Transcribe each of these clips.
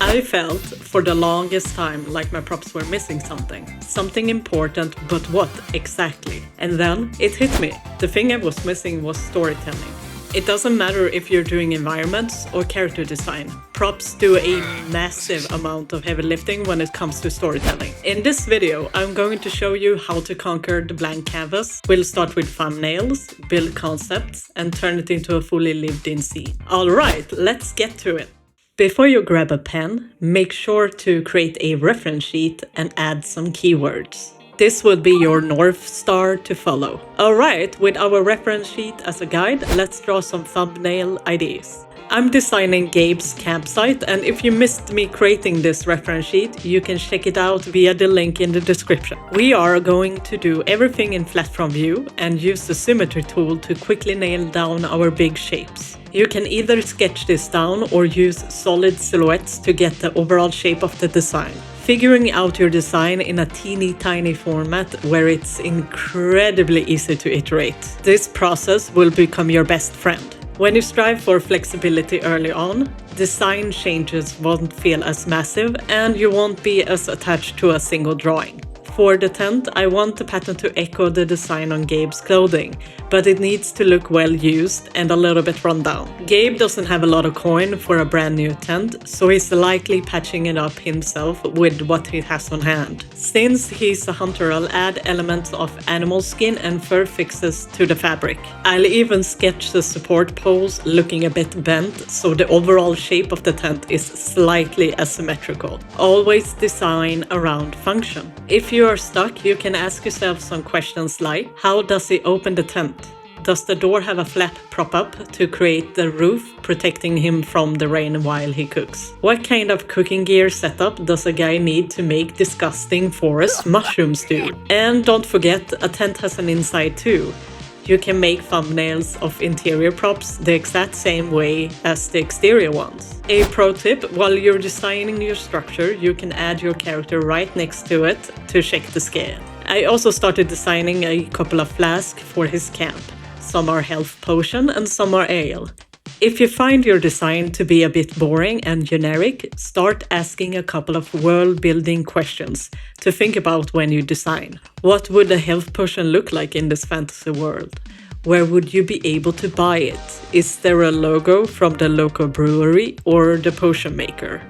I felt for the longest time like my props were missing something important, but what exactly? And then it hit me. The thing I was missing was storytelling. It doesn't matter if you're doing environments or character design. Props do a massive amount of heavy lifting when it comes to storytelling. In this video, I'm going to show you how to conquer the blank canvas. We'll start with thumbnails, build concepts, and turn it into a fully lived-in scene. Alright, let's get to it. Before you grab a pen, make sure to create a reference sheet and add some keywords. This would be your North Star to follow. Alright, with our reference sheet as a guide, let's draw some thumbnail ideas. I'm designing Gabe's campsite, and if you missed me creating this reference sheet, you can check it out via the link in the description. We are going to do everything in flat from view and use the symmetry tool to quickly nail down our big shapes. You can either sketch this down or use solid silhouettes to get the overall shape of the design. Figuring out your design in a teeny tiny format where it's incredibly easy to iterate. This process will become your best friend. When you strive for flexibility early on, design changes won't feel as massive and you won't be as attached to a single drawing. For the tent, I want the pattern to echo the design on Gabe's clothing, but it needs to look well used and a little bit run down. Gabe doesn't have a lot of coin for a brand new tent, so he's likely patching it up himself with what he has on hand. Since he's a hunter, I'll add elements of animal skin and fur fixes to the fabric. I'll even sketch the support poles looking a bit bent, so the overall shape of the tent is slightly asymmetrical. Always design around function. If you are stuck, you can ask yourself some questions like, how does he open the tent? Does the door have a flap prop up to create the roof, protecting him from the rain while he cooks? What kind of cooking gear setup does a guy need to make disgusting forest mushroom stew? And don't forget, a tent has an inside too. You can make thumbnails of interior props the exact same way as the exterior ones. A pro tip, while you're designing your structure, you can add your character right next to it to check the scale. I also started designing a couple of flasks for his camp. Some are health potion and some are ale. If you find your design to be a bit boring and generic, start asking a couple of world-building questions to think about when you design. What would a health potion look like in this fantasy world? Where would you be able to buy it? Is there a logo from the local brewery or the potion maker?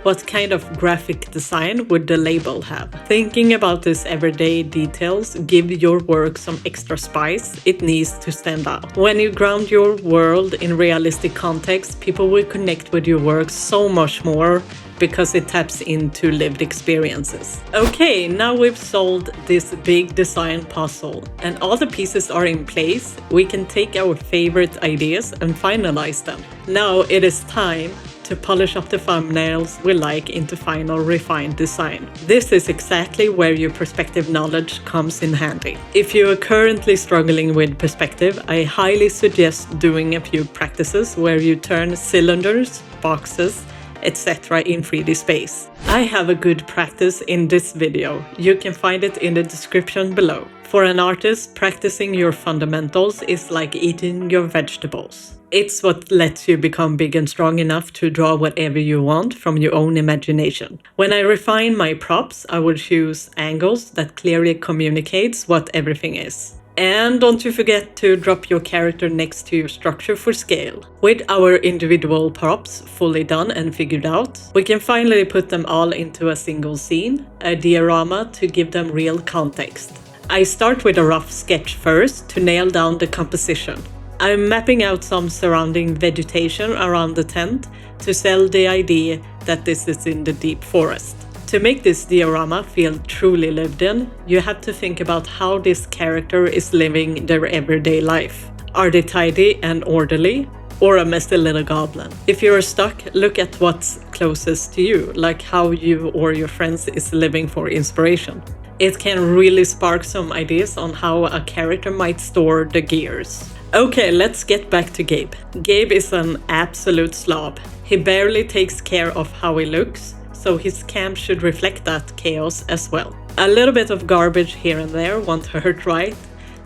What kind of graphic design would the label have? Thinking about these everyday details give your work some extra spice. It needs to stand out. When you ground your world in realistic context, people will connect with your work so much more because it taps into lived experiences. Okay, now we've solved this big design puzzle and all the pieces are in place. We can take our favorite ideas and finalize them. Now it is time to polish up the thumbnails we like into final refined design. This is exactly where your perspective knowledge comes in handy. If you are currently struggling with perspective, I highly suggest doing a few practices where you turn cylinders, boxes, etc. in 3D space. I have a good practice in this video. You can find it in the description below. For an artist, practicing your fundamentals is like eating your vegetables. It's what lets you become big and strong enough to draw whatever you want from your own imagination. When I refine my props, I will choose angles that clearly communicates what everything is. And don't you forget to drop your character next to your structure for scale. With our individual props fully done and figured out, we can finally put them all into a single scene, a diorama to give them real context. I start with a rough sketch first to nail down the composition. I'm mapping out some surrounding vegetation around the tent to sell the idea that this is in the deep forest. To make this diorama feel truly lived in, you have to think about how this character is living their everyday life. Are they tidy and orderly, or a messy little goblin? If you're stuck, look at what's closest to you, like how you or your friends is living for inspiration. It can really spark some ideas on how a character might store the gears. Okay, let's get back to Gabe. Gabe is an absolute slob. He barely takes care of how he looks, so his camp should reflect that chaos as well. A little bit of garbage here and there won't hurt, right?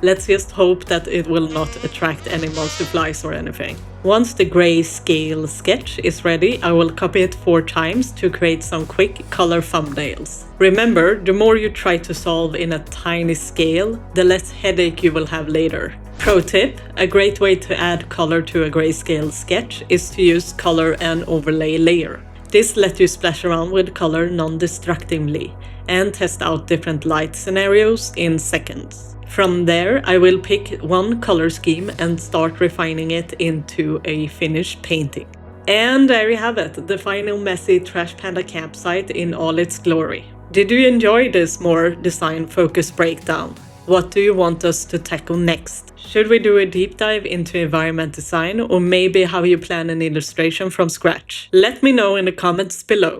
Let's just hope that it will not attract any monster flies or anything. Once the grayscale sketch is ready, I will copy it 4 times to create some quick color thumbnails. Remember, the more you try to solve in a tiny scale, the less headache you will have later. Pro tip: a great way to add color to a grayscale sketch is to use color and overlay layer. This lets you splash around with color non-destructively and test out different light scenarios in seconds. From there, I will pick one color scheme and start refining it into a finished painting. And there you have it, the final messy Trash Panda campsite in all its glory. Did you enjoy this more design-focused breakdown? What do you want us to tackle next? Should we do a deep dive into environment design, or maybe how you plan an illustration from scratch? Let me know in the comments below.